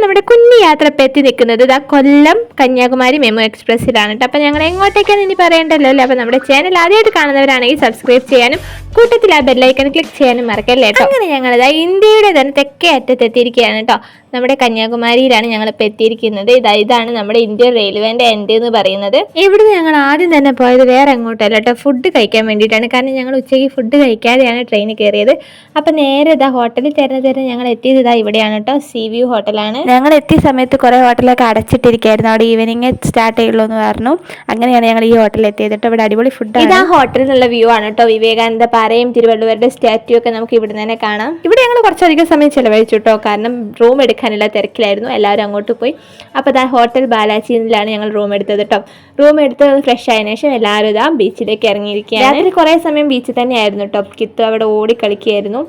നമ്മുടെ കുഞ്ഞു യാത്ര ഇപ്പം എത്തി നിൽക്കുന്നത് ഇതാ കൊല്ലം കന്യാകുമാരി മെമു എക്സ്പ്രസ്സിലാണ് കേട്ടോ. അപ്പം ഞങ്ങൾ എങ്ങോട്ടേക്കാണ് ഇനി പറയേണ്ടല്ലോ അല്ലേ. അപ്പം നമ്മുടെ ചാനൽ ആദ്യമായിട്ട് കാണുന്നവരാണെങ്കിൽ സബ്സ്ക്രൈബ് ചെയ്യാനും കൂട്ടത്തിൽ ആ ബെല്ലൈക്കൺ ക്ലിക്ക് ചെയ്യാനും മറക്കല്ലേ കേട്ടോ. അങ്ങനെ ഞങ്ങളിതാ ഇന്ത്യയുടെ തന്നെ തെക്കേ അറ്റത്ത് എത്തിയിരിക്കുകയാണ് കേട്ടോ. നമ്മുടെ കന്യാകുമാരിയിലാണ് ഞങ്ങളിപ്പോൾ എത്തിയിരിക്കുന്നത്. ഇതാണ് നമ്മുടെ ഇന്ത്യൻ റെയിൽവേൻ്റെ എൻഡ് എന്ന് പറയുന്നത്. ഇവിടുന്ന് ഞങ്ങൾ ആദ്യം തന്നെ പോയത് വേറെ എങ്ങോട്ടല്ല കേട്ടോ, ഫുഡ് കഴിക്കാൻ വേണ്ടിയിട്ടാണ്. കാരണം ഞങ്ങൾ ഉച്ചയ്ക്ക് ഫുഡ് കഴിക്കാതെയാണ് ട്രെയിനിൽ കയറിയത്. അപ്പം നേരെ ഇതാ ഹോട്ടലിൽ തരുന്ന ഞങ്ങൾ എത്തിയത് ഇതാ ഇവിടെയാണ് കേട്ടോ, സീ വ്യൂ ഹോട്ടലാണ്. ഞങ്ങൾ എത്തിയ സമയത്ത് കുറേ ഹോട്ടലൊക്കെ അടച്ചിട്ടിരിക്കുകയായിരുന്നു. അവിടെ ഈവനിങ് സ്റ്റാർട്ട് ചെയ്യുള്ളൂ എന്ന് പറഞ്ഞു. അങ്ങനെയാണ് ഞങ്ങൾ ഈ ഹോട്ടലിൽ എത്തിയത് കേട്ടോ. ഇവിടെ അടിപൊളി ഫുഡ്. ഇതാ ഹോട്ടലിലുള്ള വ്യൂ ആണ് കേട്ടോ. വിവേകാനന്ദ പാറയും തിരുവള്ളുവരുടെ സ്റ്റാറ്റ്യൂ ഒക്കെ നമുക്ക് ഇവിടെ തന്നെ കാണാം. ഇവിടെ ഞങ്ങൾ കുറച്ചധികം സമയം ചിലവഴിച്ചു കേട്ടോ. കാരണം റൂം എടുക്കാനുള്ള തിരക്കിലായിരുന്നു, എല്ലാവരും അങ്ങോട്ട് പോയി. അപ്പോൾ ഇതാ ഹോട്ടൽ ബാലാജിയിലാണ് ഞങ്ങൾ റൂം എടുത്തത് കേട്ടോ. റൂം എടുത്ത് ഫ്രഷ് ആയതിനു ശേഷം എല്ലാവരും ഇതാ ബീച്ചിലേക്ക് ഇറങ്ങിയിരിക്കുകയാണ്. രാത്രി കുറേ സമയം ബീച്ചിൽ തന്നെയായിരുന്നു കേട്ടോ. കിത്ത് അവിടെ ഓടി കളിക്കുകയായിരുന്നു.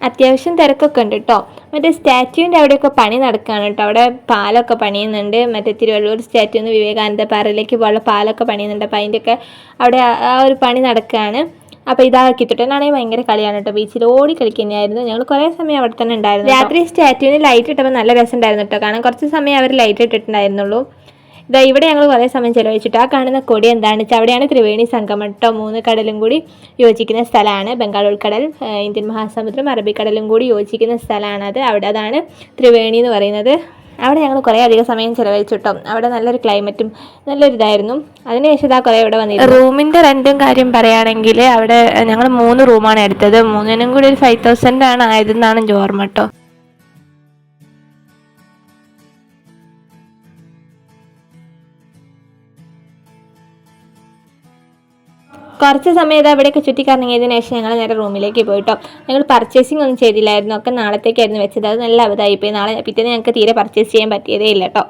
അത്യാവശ്യം തിരക്കൊക്കെ ഉണ്ട് കേട്ടോ. മറ്റേ സ്റ്റാച്യൂവിൻ്റെ അവിടെയൊക്കെ പണി നടക്കുകയാണ് കേട്ടോ. അവിടെ പാലൊക്കെ പണിയുന്നുണ്ട്. മറ്റേ തിരുവള്ളൂർ സ്റ്റാച്യൂന്ന് വിവേകാനന്ദ പാറയിലേക്ക് പോലുള്ള പാലൊക്കെ പണിയുന്നുണ്ട്. അപ്പോൾ അതിൻ്റെയൊക്കെ അവിടെ ആ ഒരു പണി നടക്കുകയാണ്. അപ്പോൾ ഇതാ കിത്തുട്ടനാണെങ്കിൽ ഭയങ്കര കളിയാണ് കേട്ടോ. ബീച്ചിൽ ഓടി കളിക്കുന്നതായിരുന്നു. ഞങ്ങൾ കുറേ സമയം അവിടെ തന്നെ ഉണ്ടായിരുന്നു. രാത്രി സ്റ്റാച്യൂവിന് ലൈറ്റ് ഇട്ടപ്പോൾ നല്ല രസം ഉണ്ടായിരുന്നു കേട്ടോ. കാരണം കുറച്ച് സമയം അവർ ലൈറ്റ് ഇട്ടിട്ടുണ്ടായിരുന്നുള്ളൂ. ഇതാ ഇവിടെ ഞങ്ങൾ കുറേ സമയം ചിലവഴിച്ചിട്ട് ആ കാണുന്ന കൊടി എന്താണെന്ന് വെച്ചാൽ അവിടെയാണ് ത്രിവേണി സംഗമം കേട്ടോ. 3 കടലും കൂടി യോജിക്കുന്ന സ്ഥലമാണ്. ബംഗാൾ ഉൾക്കടൽ, ഇന്ത്യൻ മഹാസമുദ്രം, അറബിക്കടലും കൂടി യോജിക്കുന്ന സ്ഥലമാണത്. അതാണ് ത്രിവേണി എന്ന് പറയുന്നത്. അവിടെ ഞങ്ങൾ കുറേ അധികം സമയം ചിലവഴിച്ചിട്ടോ. അവിടെ നല്ലൊരു ക്ലൈമറ്റും നല്ലൊരു ഇതായിരുന്നു. അതിനുശേഷം ഇതാ കുറേ ഇവിടെ വന്നിരുന്നു. റൂമിൻ്റെ റെൻറ്റും കാര്യം പറയുകയാണെങ്കിൽ അവിടെ ഞങ്ങൾ 3 റൂമാണ് എടുത്തത്. 3നും കൂടി ഒരു 5000 ആണ് ആയതെന്നാണ് എനിക്ക് ഓർമ്മ കേട്ടോ. കുറച്ച് സമയം അവിടെയൊക്കെ ചുറ്റിക്കറങ്ങിയതിന് ശേഷം ഞങ്ങൾ നേരെ റൂമിലേക്ക് പോയിട്ടോ. ഞങ്ങൾ പർച്ചേസിങ് ഒന്നും ചെയ്തില്ലായിരുന്നു, ഒക്കെ നാളത്തേക്കായിരുന്നു വെച്ചത്. അത് നല്ല ഇതായിപ്പോയി. പിറ്റേന്ന് ഞങ്ങൾക്ക് തീരെ പർച്ചേസ് ചെയ്യാൻ പറ്റിയതേ ഇല്ല കേട്ടോ.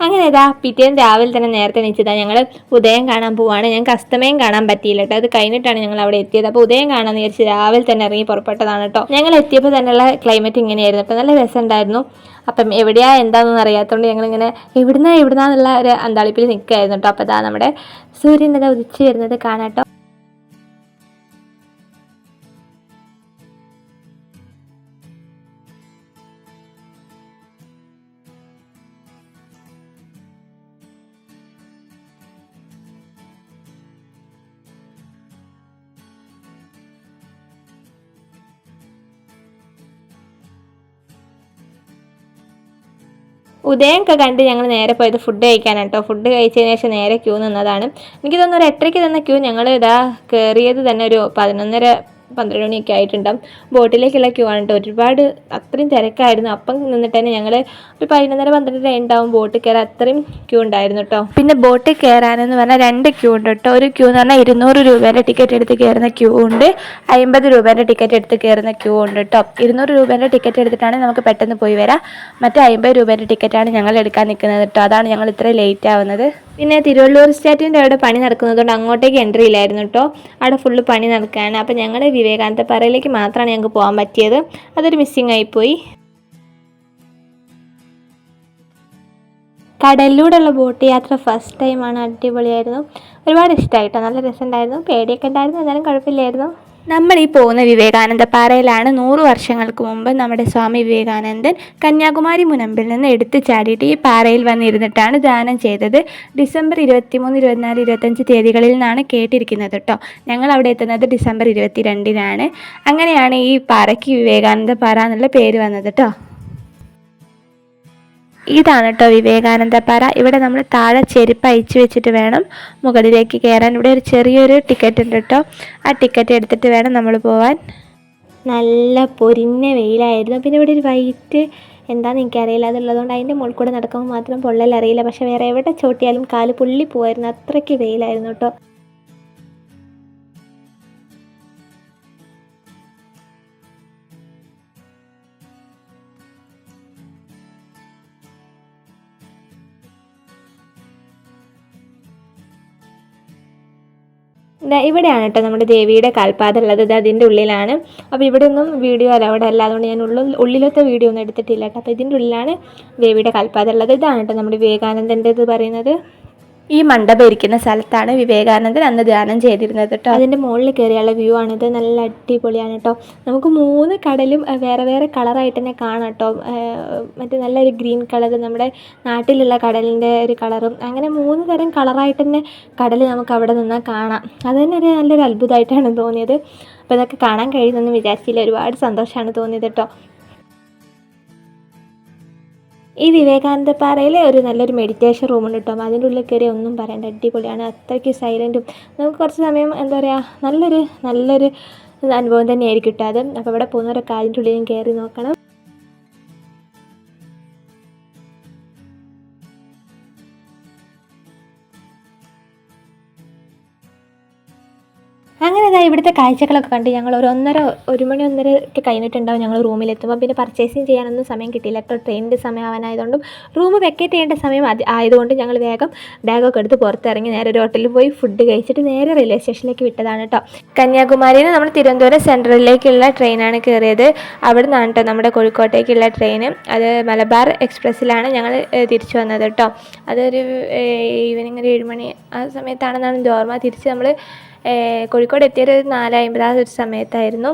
അങ്ങനെ പിറ്റേന്ന് രാവിലെ തന്നെ നേരത്തെ എണീച്ചതാ ഞങ്ങൾ ഉദയം കാണാൻ പോവാണ്. ഞങ്ങൾക്ക് അസ്തമയം കാണാൻ പറ്റിയില്ല കേട്ടോ. അത് കഴിഞ്ഞിട്ടാണ് ഞങ്ങൾ അവിടെ എത്തിയത്. അപ്പോൾ ഉദയം കാണാമെന്ന് വിചാരിച്ച് രാവിലെ തന്നെ ഇറങ്ങി പുറപ്പെട്ടതാണ് കേട്ടോ. ഞങ്ങൾ എത്തിയപ്പോൾ തന്നെയുള്ള ക്ലൈമറ്റ് ഇങ്ങനെയായിരുന്നു കേട്ടോ. നല്ല രസമുണ്ടായിരുന്നു. അപ്പം എവിടെയാ എന്താണെന്നൊന്നും അറിയാത്തതുകൊണ്ട് ഞങ്ങളിങ്ങനെ എവിടുന്നാന്നുള്ള ഒരു അന്താളിപ്പിൽ നിൽക്കുകയായിരുന്നു കേട്ടോ. അപ്പോൾ അതാ നമ്മുടെ സൂര്യൻ ഉദിച്ച് വരുന്നത് കാണാം കേട്ടോ. ഉദയമൊക്കെ കണ്ട് ഞങ്ങൾ നേരെ പോയത് ഫുഡ് കഴിക്കാനാണ് കേട്ടോ. ഫുഡ് കഴിച്ചതിന് ശേഷം നേരെ ക്യൂ നിന്നതാണ്. എനിക്ക് തോന്നുന്നു ഒരു 8:30 തന്ന ക്യൂ. ഞങ്ങൾ കയറിയത് തന്നെ ഒരു 11:30-12 മണിയൊക്കെ ആയിട്ടുണ്ടാകും. ബോട്ടിലേക്കുള്ള ക്യൂ ആണ് കേട്ടോ. ഒരുപാട് അത്രയും തിരക്കായിരുന്നു. അപ്പം നിന്നിട്ട് തന്നെ ഞങ്ങൾ ഒരു 11:30-12 ഉണ്ടാവും ബോട്ടിൽ കയറാൻ. അത്രയും ക്യൂ ഉണ്ടായിരുന്നു കേട്ടോ. പിന്നെ ബോട്ടിൽ കയറാനെന്ന് പറഞ്ഞാൽ 2 ക്യൂ ഉണ്ട് കേട്ടോ. ഒരു ക്യൂ എന്ന് പറഞ്ഞാൽ 200 രൂപേൻ്റെ ടിക്കറ്റ് എടുത്ത് കയറുന്ന ക്യൂ ഉണ്ട്, 50 രൂപേൻ്റെ ടിക്കറ്റ് എടുത്ത് കയറുന്ന ക്യൂ ഉണ്ട് കേട്ടോ. 200 രൂപേൻ്റെ ടിക്കറ്റ് എടുത്തിട്ടാണെങ്കിൽ നമുക്ക് പെട്ടെന്ന് പോയി വരാം. മറ്റേ 50 രൂപേൻ്റെ ടിക്കറ്റാണ് ഞങ്ങൾ എടുക്കാൻ നിൽക്കുന്നത് കേട്ടോ. അതാണ് ഞങ്ങൾ ഇത്ര ലേറ്റ് ആവുന്നത്. പിന്നെ തിരുവള്ളൂർ സ്റ്റാറ്റ്യൂവിൻ്റെ അവിടെ പണി നടക്കുന്നതുകൊണ്ട് അങ്ങോട്ടേക്ക് എൻട്രി ഇല്ലായിരുന്നു കേട്ടോ. അവിടെ ഫുള്ള് പണി നടക്കുകയാണ്. അപ്പോൾ ഞങ്ങൾ വിവേകാനന്ദ പാറയിലേക്ക് മാത്രമാണ് ഞങ്ങൾക്ക് പോകാൻ പറ്റിയത്. അതൊരു മിസ്സിങ് ആയിപ്പോയി. കടലിലൂടെയുള്ള ബോട്ട് യാത്ര ഫസ്റ്റ് ടൈമാണ്. അടിപൊളിയായിരുന്നു. ഒരുപാട് ഇഷ്ടമായിട്ടോ. നല്ല രസമുണ്ടായിരുന്നു. പേടിയൊക്കെ ഉണ്ടായിരുന്നു, എന്നാലും കുഴപ്പമില്ലായിരുന്നു. നമ്മൾ ഈ പോകുന്ന വിവേകാനന്ദ പാറയിലാണ് 100 വർഷങ്ങൾക്ക് മുമ്പ് നമ്മുടെ സ്വാമി വിവേകാനന്ദൻ കന്യാകുമാരി മുനമ്പിൽ നിന്ന് എടുത്തു ചാടിയിട്ട് ഈ പാറയിൽ വന്നിരുന്നിട്ടാണ് ധ്യാനം ചെയ്തത്. ഡിസംബർ 23, 24, 25 തീയതികളിൽ നിന്നാണ് കേട്ടിരിക്കുന്നത് കേട്ടോ. ഞങ്ങൾ അവിടെ എത്തുന്നത് ഡിസംബർ 22-നാണ്. അങ്ങനെയാണ് ഈ പാറയ്ക്ക് വിവേകാനന്ദ പാറ എന്നുള്ള പേര് വന്നത് കേട്ടോ. ഇതാണ് കേട്ടോ വിവേകാനന്ദ പാറ. ഇവിടെ നമ്മൾ താഴെ ചെരുപ്പ് അയച്ചു വെച്ചിട്ട് വേണം മുകളിലേക്ക് കയറാൻ. ഇവിടെ ഒരു ചെറിയൊരു ടിക്കറ്റ് ഉണ്ട് കേട്ടോ. ആ ടിക്കറ്റ് എടുത്തിട്ട് വേണം നമ്മൾ പോവാൻ. നല്ല പൊരിഞ്ഞ വെയിലായിരുന്നു. പിന്നെ ഇവിടെ ഒരു വൈറ്റ് എന്താണെന്ന് എനിക്കറിയില്ല, അതുള്ളതുകൊണ്ട് അതിൻ്റെ മുകളിൽ കൂടെ നടക്കുമ്പോൾ മാത്രം പൊള്ളലറിയില്ല. പക്ഷേ വേറെ എവിടെ ചോട്ടിയാലും കാല് പുള്ളി പോവായിരുന്നു. അത്രയ്ക്ക് വെയിലായിരുന്നു കേട്ടോ. ഇവിടെയാണ് കേട്ടോ നമ്മുടെ ദേവിയുടെ കാൽപ്പാദം ഉള്ളത്. ഇത് അതിൻ്റെ ഉള്ളിലാണ്. അപ്പോൾ ഇവിടെ ഒന്നും വീഡിയോ അലൗഡ് അല്ല, അതുകൊണ്ട് ഞാൻ ഉള്ളിലത്തെ വീഡിയോ ഒന്നും എടുത്തിട്ടില്ല കേട്ടോ. അപ്പോൾ ഇതിൻ്റെ ഉള്ളിലാണ് ദേവിയുടെ കാൽപ്പാദം ഉള്ളത്. ഇതാണ് കേട്ടോ നമ്മുടെ വിവേകാനന്ദൻ്റെ ഇത് പറയുന്നത്. ഈ മണ്ഡപം ഇരിക്കുന്ന സ്ഥലത്താണ് വിവേകാനന്ദൻ അന്ന് ധ്യാനം ചെയ്തിരുന്നത് കേട്ടോ. അതിൻ്റെ മുകളിൽ കയറിയുള്ള വ്യൂ ആണിത്. നല്ല അടിപൊളിയാണ് കേട്ടോ. നമുക്ക് 3 കടലും വേറെ വേറെ കളറായിട്ട് തന്നെ കാണാം കേട്ടോ. മറ്റേ നല്ലൊരു ഗ്രീൻ കളർ, നമ്മുടെ നാട്ടിലുള്ള കടലിൻ്റെ ഒരു കളറും, അങ്ങനെ 3 തരം കളറായിട്ട് തന്നെ കടൽ നമുക്ക് അവിടെ നിന്നാൽ കാണാം. അത് തന്നെ ഒരു നല്ലൊരു അത്ഭുതമായിട്ടാണ് തോന്നിയത്. അപ്പോൾ ഇതൊക്കെ കാണാൻ കഴിയുമെന്നൊന്നും വിചാരിച്ചില്ല. ഒരുപാട് സന്തോഷമാണ് തോന്നിയത് കേട്ടോ. ഈ വിവേകാനന്ദ പാറയിൽ ഒരു നല്ലൊരു മെഡിറ്റേഷൻ റൂമുണ്ട് കേട്ടോ. അതിൻ്റെ ഉള്ളിൽ കയറി ഒന്നും പറയണ്ട, അടിപൊളിയാണ്. അത്രയ്ക്ക് സൈലൻറ്റും നമുക്ക് കുറച്ച് സമയം എന്താ പറയുക നല്ലൊരു അനുഭവം തന്നെയായിരിക്കും കേട്ടോ അത്. അപ്പോൾ ഇവിടെ പോകുന്നവരൊക്കെ അതിൻ്റെ ഉള്ളിലും കയറി നോക്കണം. അങ്ങനെ ഇതാ ഇവിടുത്തെ കാഴ്ചകളൊക്കെ കണ്ട് ഞങ്ങൾ ഒരു 1 മണി 1:30 ഒക്കെ കഴിഞ്ഞിട്ടുണ്ടാവും ഞങ്ങൾ റൂമിലെത്തുമ്പോൾ. പിന്നെ പർച്ചേസിങ് ചെയ്യാനൊന്നും സമയം കിട്ടിയില്ല കേട്ടോ. ട്രെയിനിൻ്റെ സമയം ആവാനായതുകൊണ്ടും റൂം വെക്കേറ്റ് ചെയ്യേണ്ട സമയം ആയതുകൊണ്ട് ഞങ്ങൾ വേഗം ബാഗൊക്കെ എടുത്ത് പുറത്തിറങ്ങി നേരെ ഒരു ഹോട്ടലിൽ പോയി ഫുഡ് കഴിച്ചിട്ട് നേരെ റെയിൽവേ സ്റ്റേഷനിലേക്ക് വിട്ടതാണ് കേട്ടോ. കന്യാകുമാരിയിൽ നിന്ന് നമ്മൾ തിരുവനന്തപുരം സെൻട്രലിലേക്കുള്ള ട്രെയിനാണ് കയറിയത്. അവിടെ നിന്നാണ് കേട്ടോ നമ്മുടെ കോഴിക്കോട്ടേക്കുള്ള ട്രെയിൻ. അത് മലബാർ എക്സ്പ്രസ്സിലാണ് ഞങ്ങൾ തിരിച്ചു വന്നത് കേട്ടോ. അതൊരു ഈവനിങ് ഒരു 7 മണി ആ സമയത്താണെന്നാണ് എൻ്റെ ഓർമ്മ. തിരിച്ച് നമ്മൾ കോഴിക്കോട് എത്തിയൊരു 4:50 ഒരു സമയത്തായിരുന്നു.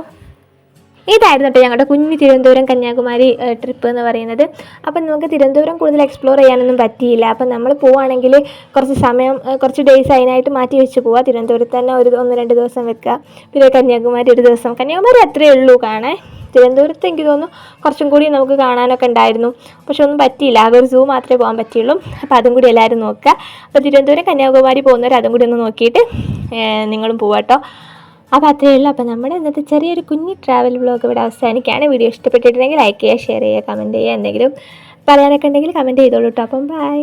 ഇതായിരുന്നു കേട്ടോ ഞങ്ങളുടെ കുഞ്ഞ് തിരുവനന്തപുരം കന്യാകുമാരി ട്രിപ്പ് എന്ന് പറയുന്നത്. അപ്പം നമുക്ക് തിരുവനന്തപുരം കൂടുതൽ എക്സ്പ്ലോർ ചെയ്യാനൊന്നും പറ്റിയില്ല. അപ്പം നമ്മൾ പോവുകയാണെങ്കിൽ കുറച്ച് ഡേയ്സ് അതിനായിട്ട് മാറ്റി വെച്ച് പോവുക. തിരുവനന്തപുരത്ത് തന്നെ 1-2 ദിവസം വെക്കുക, പിന്നെ കന്യാകുമാരി ഒരു ദിവസം. കന്യാകുമാരി അത്രയേ ഉള്ളൂ കാണാൻ. തിരുവനന്തപുരത്ത് എനിക്ക് തോന്നുന്നു കുറച്ചും കൂടി നമുക്ക് കാണാനൊക്കെ ഉണ്ടായിരുന്നു, പക്ഷെ ഒന്നും പറ്റിയില്ല. ആകെ ഒരു സൂ മാത്രമേ പോകാൻ പറ്റുള്ളൂ. അപ്പോൾ അതും കൂടി എല്ലാവരും നോക്കുക. അപ്പോൾ തിരുവനന്തപുരം കന്യാകുമാരി പോകുന്നവർ അതും കൂടി ഒന്ന് നോക്കിയിട്ട് നിങ്ങളും പോവാട്ടോ. അപ്പോൾ അത്രയേ ഉള്ളൂ. അപ്പോൾ നമ്മുടെ ഇന്നത്തെ ചെറിയൊരു കുഞ്ഞ് ട്രാവൽ വ്ലോഗ് ഇവിടെ അവസാനിക്കുകയാണ്. വീഡിയോ ഇഷ്ടപ്പെട്ടിട്ടുണ്ടെങ്കിൽ ലൈക്ക് ചെയ്യുക, ഷെയർ ചെയ്യുക, കമൻറ്റ് ചെയ്യുക. എന്തെങ്കിലും പറയാനൊക്കെ ഉണ്ടെങ്കിൽ കമൻറ്റ് ചെയ്തോളൂ കേട്ടോ. അപ്പം ബൈ.